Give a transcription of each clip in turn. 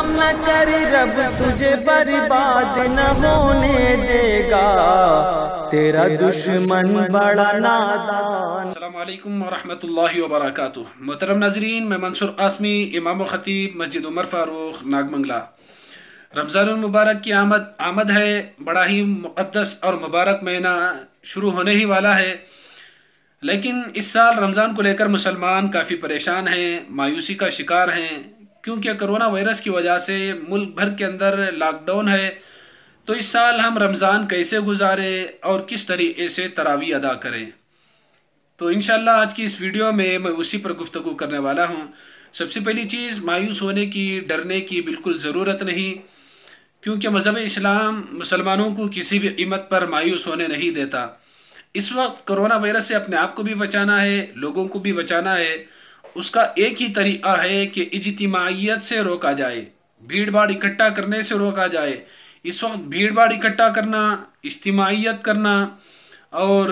غم نہ کر رب تجھے برباد نہ ہونے دے گا، تیرا دشمن بڑا نادان۔ السلام علیکم ورحمۃ اللہ وبرکاتہ۔ محترم ناظرین، میں منصور قاسمی، امام و خطیب مسجد عمر فاروق، ناگ منگلہ۔ رمضان المبارک کی آمد ہے، بڑا ہی مقدس اور مبارک مہینہ شروع ہونے ہی والا ہے، لیکن اس سال رمضان کو لے کر مسلمان کافی پریشان ہیں، مایوسی کا شکار ہیں، کیونکہ کرونا وائرس کی وجہ سے ملک بھر کے اندر لاک ڈاؤن ہے۔ تو اس سال ہم رمضان کیسے گزاریں اور کس طریقے سے تراویح ادا کریں، تو انشاءاللہ آج کی اس ویڈیو میں اسی پر گفتگو کرنے والا ہوں۔ سب سے پہلی چیز، مایوس ہونے کی، ڈرنے کی بالکل ضرورت نہیں، کیونکہ مذہب اسلام مسلمانوں کو کسی بھی قیمت پر مایوس ہونے نہیں دیتا۔ اس وقت کرونا وائرس سے اپنے آپ کو بھی بچانا ہے، لوگوں کو بھی بچانا ہے۔ اس کا ایک ہی طریقہ ہے کہ اجتماعیت سے روکا جائے، بھیڑ بھاڑ اکٹھا کرنے سے روکا جائے۔ اس وقت بھیڑ بھاڑ اکٹھا کرنا، اجتماعیت کرنا اور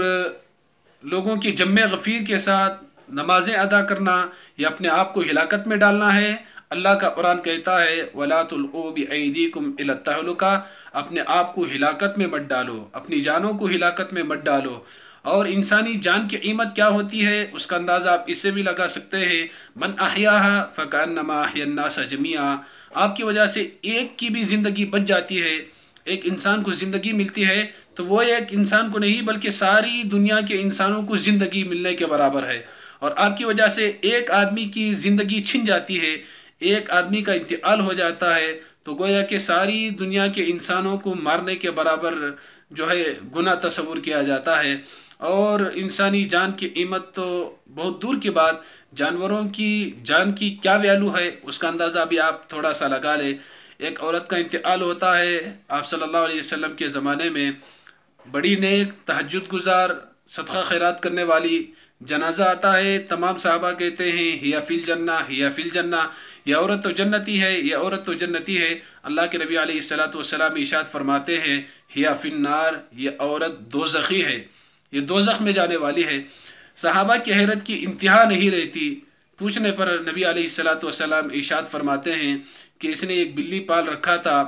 لوگوں کی جمع غفیر کے ساتھ نمازیں ادا کرنا، یہ اپنے آپ کو ہلاکت میں ڈالنا ہے۔ اللہ کا قرآن کہتا ہے وَلَا تُلْقُوا بِأَيْدِيكُمْ إِلَى التَّهْلُكَةِ، اپنے آپ کو ہلاکت میں مت ڈالو، اپنی جانوں کو ہلاکت میں مت ڈالو۔ اور انسانی جان کی قیمت کیا ہوتی ہے اس کا اندازہ آپ اس سے بھی لگا سکتے ہیں، مَنْ أَحْيَاهَا فَكَأَنَّمَا أَحْيَا النَّاسَ جَمِيعًا، آپ کی وجہ سے ایک کی بھی زندگی بچ جاتی ہے، ایک انسان کو زندگی ملتی ہے تو وہ ایک انسان کو نہیں بلکہ ساری دنیا کے انسانوں کو زندگی ملنے کے برابر ہے۔ اور آپ کی وجہ سے ایک آدمی کی زندگی چھن جاتی ہے، ایک آدمی کا انتقال ہو جاتا ہے تو گویا کہ ساری دنیا کے انسانوں کو مارنے کے برابر جو ہے گناہ تصور کیا جاتا ہے۔ اور انسانی جان کی قیمت تو بہت دور کی بات، جانوروں کی جان کی کیا ویلیو ہے اس کا اندازہ بھی آپ تھوڑا سا لگا لیں۔ ایک عورت کا انتقال ہوتا ہے، آپ صلی اللہ علیہ وسلم کے زمانے میں بڑی نیک، تہجد گزار، صدقہ خیرات کرنے والی، جنازہ آتا ہے، تمام صحابہ کہتے ہیں ہیا فی الجنہ، ہیا فی الجنہ، یہ عورت تو جنتی ہے، یہ عورت تو جنتی ہے۔ اللہ کے نبی علیہ السلام ارشاد فرماتے ہیں ہیا فی النار، یہ عورت دوزخی ہے، یہ دوزخ میں جانے والی ہے۔ صحابہ کی حیرت کی انتہا نہیں رہتی، پوچھنے پر نبی علیہ السلام ارشاد فرماتے ہیں کہ اس نے ایک بلی پال رکھا تھا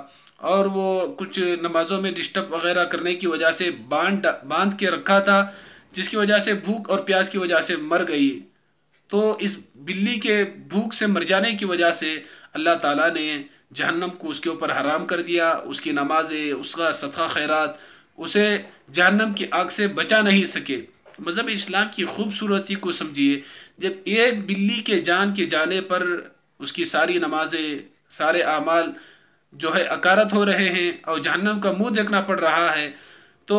اور وہ کچھ نمازوں میں ڈسٹرب وغیرہ کرنے کی وجہ سے باندھ کے رکھا تھا، جس کی وجہ سے بھوک اور پیاس کی وجہ سے مر گئی۔ تو اس بلی کے بھوک سے مر جانے کی وجہ سے اللہ تعالیٰ نے جہنم کو اس کے اوپر حرام کر دیا، اس کی نمازیں، اس کا صدقہ خیرات اسے جہنم کی آگ سے بچا نہیں سکے۔ مذہب اسلام کی خوبصورتی کو سمجھیے، جب ایک بلی کے جان کے جانے پر اس کی ساری نمازیں، سارے اعمال جو ہے اکارت ہو رہے ہیں اور جہنم کا منہ دیکھنا پڑ رہا ہے، تو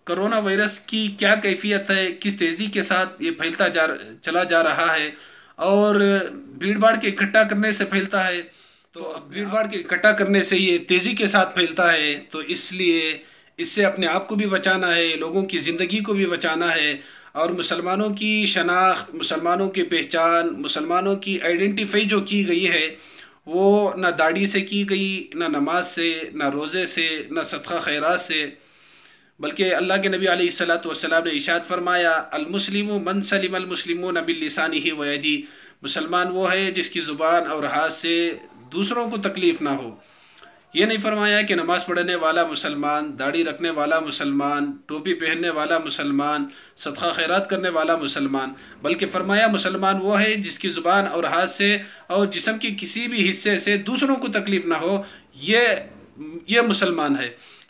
کرونا وائرس کی کیا کیفیت ہے، کس تیزی کے ساتھ یہ پھیلتا چلا جا رہا ہے، اور بھیڑ بھاڑ کے اکٹھا کرنے سے پھیلتا ہے، تو اب بھیڑ بھاڑ کے اکٹھا کرنے سے یہ تیزی کے ساتھ پھیلتا ہے، تو اس لیے اس سے اپنے آپ کو بھی بچانا ہے، لوگوں کی زندگی کو بھی بچانا ہے، اور مسلمانوں کی شناخت، مسلمانوں کی پہچان، مسلمانوں کی آئیڈینٹیفائی جو کی گئی ہے وہ نہ داڑھی سے کی گئی، نہ نماز سے، نہ روزے سے، نہ صدقہ خیرات سے، بلکہ اللہ کے نبی علیہ السلام نے ارشاد فرمایا المسلم من سلم المسلمون بلسانہ ویدیہ، مسلمان وہ ہے جس کی زبان اور ہاتھ سے دوسروں کو تکلیف نہ ہو۔ یہ نہیں فرمایا کہ نماز پڑھنے والا مسلمان، داڑھی رکھنے والا مسلمان، ٹوپی پہننے والا مسلمان، صدقہ خیرات کرنے والا مسلمان، بلکہ فرمایا مسلمان وہ ہے جس کی زبان اور ہاتھ سے اور جسم کے کسی بھی حصے سے دوسروں کو تکلیف نہ ہو، یہ مسلمان ہے۔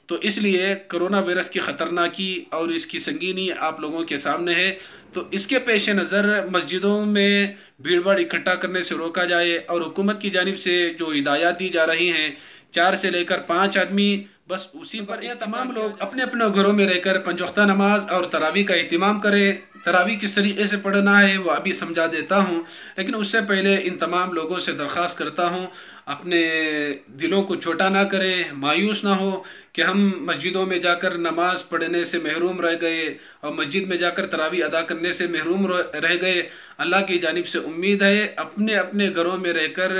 تو اس لیے کرونا وائرس کی خطرناکی اور اس کی سنگینی آپ لوگوں کے سامنے ہے، تو اس کے پیش نظر مسجدوں میں بھیڑ بھاڑ اکٹھا کرنے سے روکا جائے، اور حکومت کی جانب سے جو ہدایات دی جا رہی ہیں 4 سے لے کر 5 آدمی، بس اسی پر یہ تمام لوگ اپنے اپنے گھروں میں رہ کر 5 وقتہ نماز اور تراویح کا اہتمام کریں۔ تراویح کس طریقے سے پڑھنا ہے وہ ابھی سمجھا دیتا ہوں، لیکن اس سے پہلے ان تمام لوگوں سے درخواست کرتا ہوں اپنے دلوں کو چھوٹا نہ کریں، مایوس نہ ہو کہ ہم مسجدوں میں جا کر نماز پڑھنے سے محروم رہ گئے اور مسجد میں جا کر تراویح ادا کرنے سے محروم رہ گئے۔ اللہ کی جانب سے امید ہے اپنے اپنے گھروں میں رہ کر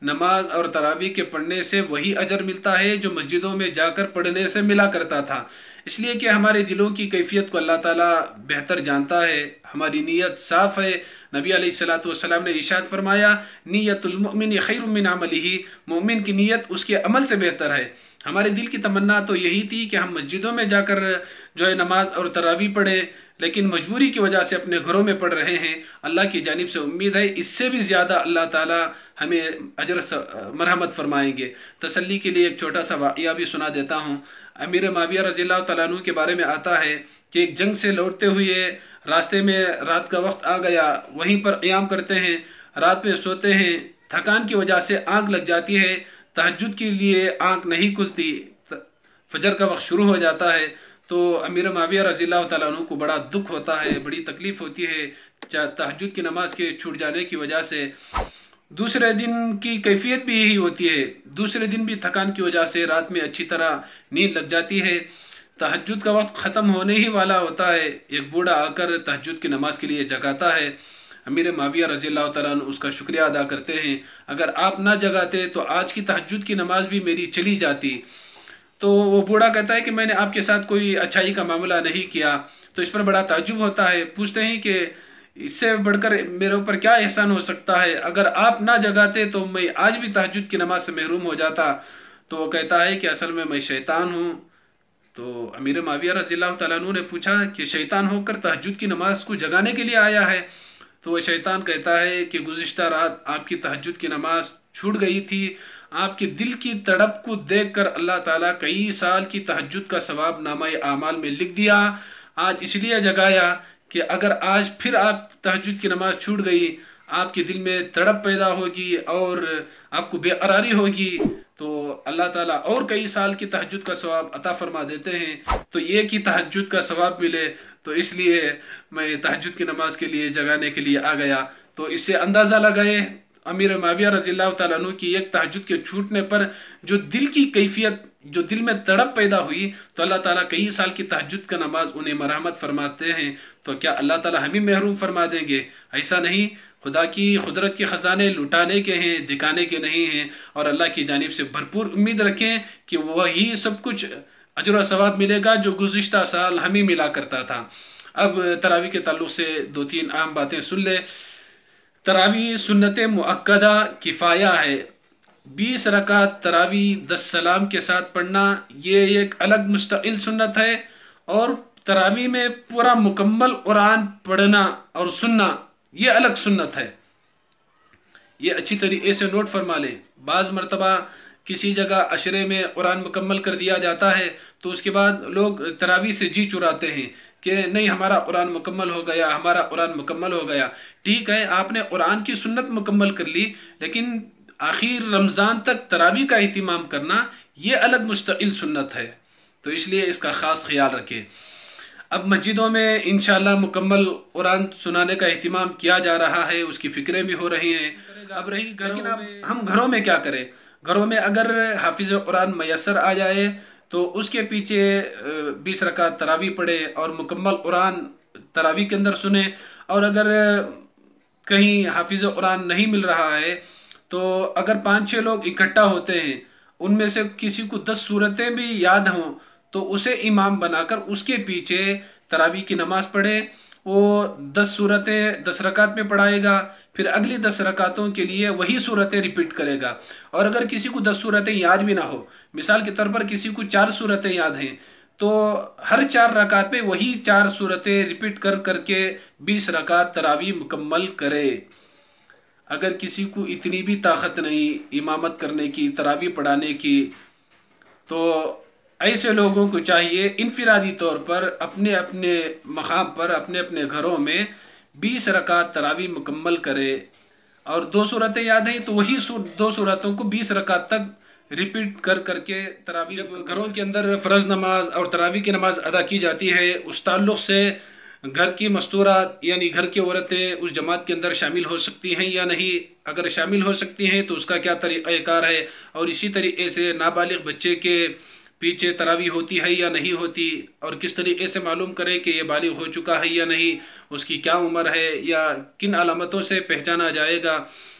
نماز اور تراویح کے پڑھنے سے وہی اجر ملتا ہے جو مسجدوں میں جا کر پڑھنے سے ملا کرتا تھا۔ اس لیے کہ ہمارے دلوں کی کیفیت کو اللہ تعالیٰ بہتر جانتا ہے، ہماری نیت صاف ہے۔ نبی علیہ الصلوۃ والسلام نے ارشاد فرمایا نیت المؤمن خیر من عملہ، مومن کی نیت اس کے عمل سے بہتر ہے۔ ہمارے دل کی تمنا تو یہی تھی کہ ہم مسجدوں میں جا کر جو ہے نماز اور تراویح پڑھیں، لیکن مجبوری کی وجہ سے اپنے گھروں میں پڑھ رہے ہیں۔ اللہ کی جانب سے امید ہے اس سے بھی زیادہ اللہ تعالیٰ ہمیں اجر مرحمت فرمائیں گے۔ تسلی کے لیے ایک چھوٹا سا واقعہ بھی سنا دیتا ہوں۔ امیر معاویہ رضی اللہ تعالیٰ عنہ کے بارے میں آتا ہے کہ ایک جنگ سے لوٹتے ہوئے راستے میں رات کا وقت آ گیا، وہیں پر قیام کرتے ہیں، رات میں سوتے ہیں، تھکان کی وجہ سے آنکھ لگ جاتی ہے، تہجد کے لیے آنکھ نہیں کھلتی، فجر کا وقت شروع ہو جاتا ہے، تو امیر معاویہ رضی اللہ تعالیٰ عنہ کو بڑا دکھ ہوتا ہے، بڑی تکلیف ہوتی ہے تہجد کی نماز کے چھوٹ جانے کی وجہ سے۔ دوسرے دن کی کیفیت بھی یہی ہوتی ہے، دوسرے دن بھی تھکان کی وجہ سے رات میں اچھی طرح نیند لگ جاتی ہے، تہجد کا وقت ختم ہونے ہی والا ہوتا ہے، ایک بوڑھا آ کر تہجد کی نماز کے لیے جگاتا ہے۔ امیر معاویہ رضی اللہ تعالیٰ عنہ اس کا شکریہ ادا کرتے ہیں، اگر آپ نہ جگاتے تو آج کی تہجد کی نماز بھی میری چلی جاتی۔ تو وہ بوڑھا کہتا ہے کہ میں نے آپ کے ساتھ کوئی اچھائی کا معاملہ نہیں کیا، تو اس پر بڑا تعجب ہوتا ہے، پوچھتے ہیں کہ اس سے بڑھ کر میرے اوپر کیا احسان ہو سکتا ہے، اگر آپ نہ جگاتے تو میں آج بھی تہجد کی نماز سے محروم ہو جاتا۔ تو وہ کہتا ہے کہ اصل میں شیطان ہوں۔ تو امیر معاویہ رضی اللہ تعالیٰ عنہ نے پوچھا کہ شیطان ہو کر تہجد کی نماز کو جگانے کے لیے آیا ہے؟ تو وہ شیطان کہتا ہے کہ گزشتہ رات آپ کی تہجد کی نماز چھوٹ گئی تھی، آپ کے دل کی تڑپ کو دیکھ کر اللہ تعالیٰ کئی سال کی تہجد کا ثواب نامہ اعمال میں لکھ دیا، آج اس لیے جگایا کہ اگر آج پھر آپ تہجد کی نماز چھوٹ گئی، آپ کے دل میں تڑپ پیدا ہوگی اور آپ کو بے قراری ہوگی، تو اللہ تعالیٰ اور کئی سال کی تہجد کا ثواب عطا فرما دیتے ہیں، تو یہ کہ تہجد کا ثواب ملے، تو اس لیے میں تہجد کی نماز کے لیے جگانے کے لیے آ گیا۔ تو اس سے اندازہ لگائے امیر معاویہ رضی اللہ تعالیٰ عنہ کی ایک تہجد کے چھوٹنے پر جو دل کی کیفیت، جو دل میں تڑپ پیدا ہوئی، تو اللہ تعالیٰ کئی سال کی تہجد کا نماز انہیں مرحمت فرماتے ہیں۔ تو کیا اللہ تعالیٰ ہمیں محروم فرما دیں گے؟ ایسا نہیں، خدا کی قدرت کے خزانے لٹانے کے ہیں، دکھانے کے نہیں ہیں، اور اللہ کی جانب سے بھرپور امید رکھیں کہ وہی سب کچھ اجر و ثواب ملے گا جو گزشتہ سال ہمیں ملا کرتا تھا۔ اب تراویح کے تعلق سے دو تین عام باتیں سن لیں۔ تراویح سنت مؤکدہ کفایہ ہے، 20 رکعت تراویح 10 سلام کے ساتھ پڑھنا یہ ایک الگ مستقل سنت ہے، اور تراویح میں پورا مکمل قرآن پڑھنا اور سننا یہ الگ سنت ہے۔ یہ اچھی طریقے سے نوٹ فرما لیں۔ بعض مرتبہ کسی جگہ عشرے میں قرآن مکمل کر دیا جاتا ہے، تو اس کے بعد لوگ تراویح سے جی چراتے ہیں کہ نہیں ہمارا قرآن مکمل ہو گیا، ہمارا قرآن مکمل ہو گیا۔ ٹھیک ہے، آپ نے قرآن کی سنت مکمل کر لی، لیکن آخر رمضان تک تراویح کا اہتمام کرنا یہ الگ مستقل سنت ہے، تو اس لیے اس کا خاص خیال رکھیں۔ اب مسجدوں میں انشاءاللہ مکمل قرآن سنانے کا اہتمام کیا جا رہا ہے، اس کی فکریں بھی ہو رہی ہیں۔ اب رہی لیکن اب ہم گھروں میں کیا کریں؟ گھروں میں اگر حافظ قرآن میسر آ جائے تو اس کے پیچھے 20 رکعت تراویح پڑھے اور مکمل قرآن تراویح کے اندر سنیں، اور اگر کہیں حافظ قرآن نہیں مل رہا ہے تو اگر 5-6 لوگ اکٹھا ہوتے ہیں، ان میں سے کسی کو 10 سورتیں بھی یاد ہوں تو اسے امام بنا کر اس کے پیچھے تراویح کی نماز پڑھے، وہ 10 سورتیں 10 رکعت میں پڑھائے گا، پھر اگلی 10 رکعتوں کے لیے وہی سورتیں ریپیٹ کرے گا۔ اور اگر کسی کو 10 سورتیں یاد بھی نہ ہو، مثال کے طور پر کسی کو 4 سورتیں یاد ہیں، تو ہر 4 رکعت میں وہی 4 سورتیں ریپیٹ کر کر کے 20 رکعت تراویح مکمل کرے۔ اگر کسی کو اتنی بھی طاقت نہیں امامت کرنے کی، تراویح پڑھانے کی، تو ایسے لوگوں کو چاہیے انفرادی طور پر اپنے اپنے مقام پر اپنے اپنے گھروں میں 20 رکعت تراویح مکمل کرے، اور 2 سورتیں یاد ہیں تو وہی 2 سورتوں کو 20 رکعت تک ریپیٹ کر کر کے تراویح۔ جب گھروں کے اندر فرض نماز اور تراویح کی نماز ادا کی جاتی ہے، اس تعلق سے گھر کی مستورات یعنی گھر کی عورتیں اس جماعت کے اندر شامل ہو سکتی ہیں یا نہیں، اگر شامل ہو سکتی ہیں تو اس کا کیا طریقہ کار ہے، اور اسی طریقے سے نابالغ بچے کے پیچھے تراویح ہوتی ہے یا نہیں ہوتی، اور کس طریقے سے معلوم کریں کہ یہ بالغ ہو چکا ہے یا نہیں، اس کی کیا عمر ہے یا کن علامتوں سے پہچانا جائے گا،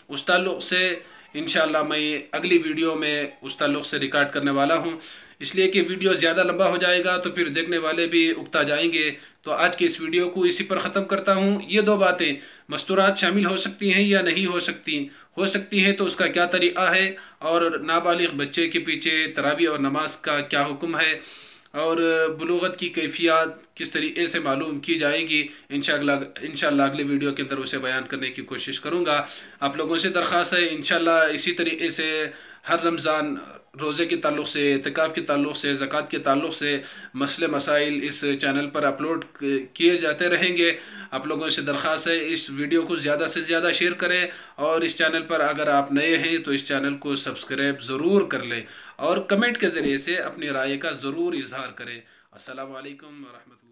اس تعلق سے انشاءاللہ میں اگلی ویڈیو میں اس تعلق سے ریکارڈ کرنے والا ہوں، اس لیے کہ ویڈیو زیادہ لمبا ہو جائے گا تو پھر دیکھنے والے بھی اکتا جائیں گے۔ تو آج کے اس ویڈیو کو اسی پر ختم کرتا ہوں۔ یہ دو باتیں مستورات شامل ہو سکتی ہیں یا نہیں ہو سکتی ہیں تو اس کا کیا طریقہ ہے، اور نابالغ بچے کے پیچھے تراویح اور نماز کا کیا حکم ہے، اور بلوغت کی کیفیات کس طریقے سے معلوم کی جائے گی، انشاءاللہ اگلے ویڈیو کے اندر اسے بیان کرنے کی کوشش کروں گا۔ آپ لوگوں سے درخواست ہے انشاءاللہ اسی طریقے سے ہر رمضان روزے کے تعلق سے، اعتکاف کے تعلق سے، زکوٰۃ کے تعلق سے مسئلے مسائل اس چینل پر اپلوڈ کیے جاتے رہیں گے۔ آپ لوگوں سے درخواست ہے اس ویڈیو کو زیادہ سے زیادہ شیئر کریں، اور اس چینل پر اگر آپ نئے ہیں تو اس چینل کو سبسکرائب ضرور کر لیں، اور کمنٹ کے ذریعے سے اپنی رائے کا ضرور اظہار کریں۔ السلام علیکم ورحمۃ اللہ۔